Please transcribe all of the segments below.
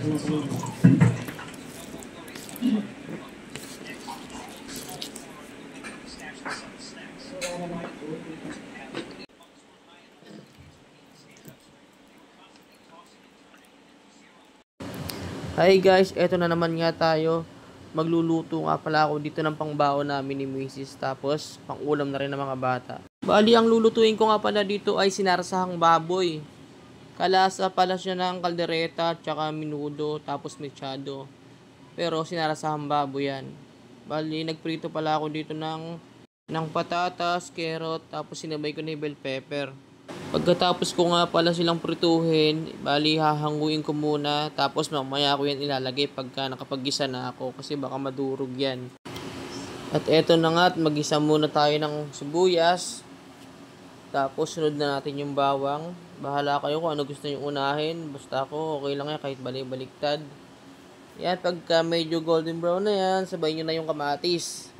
Hi guys, eto na naman nga tayo. Magluluto nga pala ako dito ng pangbaon namin ni Mrs. Tapos pang-ulam na rin ng mga bata. Bali, ang lulutuin ko nga pala dito ay sinarsahang baboy. Kalasa pala siya ng kaldereta, tsaka minudo, tapos mechado. Pero sinarasahang baboy yan. Bali, nagprito pala ako dito ng patatas, carrot, tapos sinabay ko na yung bell pepper. Pagkatapos ko nga pala silang prituhin, bali hahanguin ko muna, tapos mamaya ko yan ilalagay pagka nakapag-gisa na ako kasi baka madurog yan. At eto na nga, mag-gisa muna tayo ng sibuyas. Tapos sunod na natin yung bawang. Bahala kayo kung ano gusto nyo unahin. Basta ako, okay lang yan kahit balik-baliktad. Yan, pagka medyo golden brown na yan, sabay nyo na yung kamatis.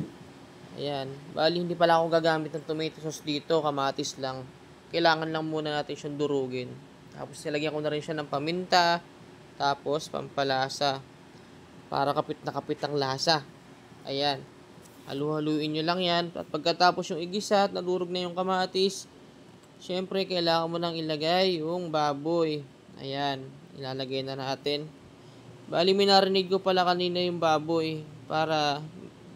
Ayan, bali hindi pala ako gagamit ng tomato sauce dito, kamatis lang. Kailangan lang muna natin siyang durugin. Tapos nilagyan ko na rin siya ng paminta, tapos pampalasa, para kapit na kapit ang lasa. Ayan, halu-haluin nyo lang yan. At pagkatapos yung igisa at nadurog na yung kamatis, syempre kailangan mo nang ilagay yung baboy. Ayan, ilalagay na natin. Bali, minarinig ko pala kanina yung baboy para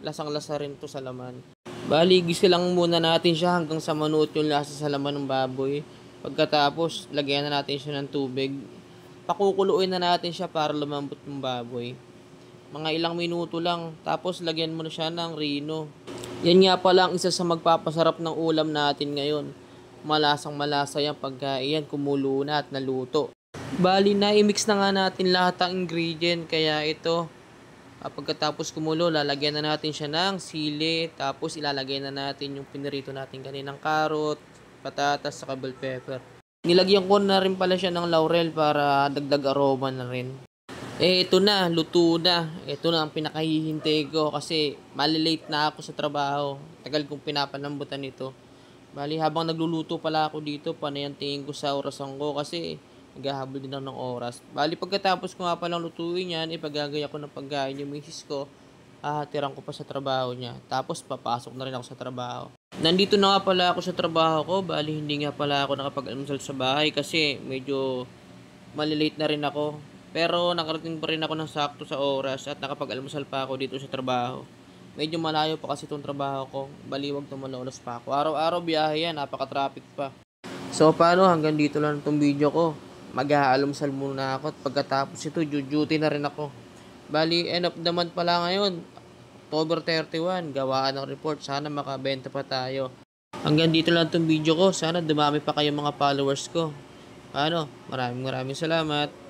lasang-lasa rin to sa laman. Bali, gisa lang muna natin siya hanggang sa manuot yung lasa sa laman ng baboy. Pagkatapos, lagyan na natin siya ng tubig. Pakukuluin na natin siya para lumambot yung baboy. Mga ilang minuto lang. Tapos, lagyan mo na siya ng rino. Yan nga pala ang isa sa magpapasarap ng ulam natin ngayon. Malasang malasa yan pagka yan kumulo na at naluto. Bali, na-mix na nga natin lahat ng ingredient. Kaya ito, pagkatapos kumulo, lalagyan na natin siya ng sili. Tapos ilalagay na natin yung pinirito natin kaninang carrot, patatas, saka bell pepper. Nilagyan ko na rin pala siya ng laurel para dagdag aroma na rin. Ito na, luto na. Ito na ang pinakahihintay ko kasi malilate na ako sa trabaho. Tagal kong pinapanambutan ito. Bali, habang nagluluto pala ako dito, panayantingin ko sa orasan ko kasi naghahabol din ako ng oras. Bali, pagkatapos ko nga palang lutuin yan, ipagagaya ko ng pagkain yung misis ko, hahatiran ko pa sa trabaho niya. Tapos, papasok na rin ako sa trabaho. Nandito na nga pala ako sa trabaho ko. Bali, hindi nga pala ako nakapag-almusal sa bahay kasi medyo malilate na rin ako. Pero, nakarating pa rin ako ng sakto sa oras at nakapag-almusal pa ako dito sa trabaho. Medyo malayo pa kasi itong trabaho ko. Baliwag na malolos pa ako. Araw-araw biyahe yan, napaka-traffic pa. So, paano? Hanggang dito lang itong video ko. Mag-aalmusal muna ako at pagkatapos ito, duty na rin ako. Bali, end of the month pala ngayon. October 31, gawaan ng report. Sana makabenta pa tayo. Hanggang dito lang itong video ko. Sana dumami pa kayong mga followers ko. Maraming salamat.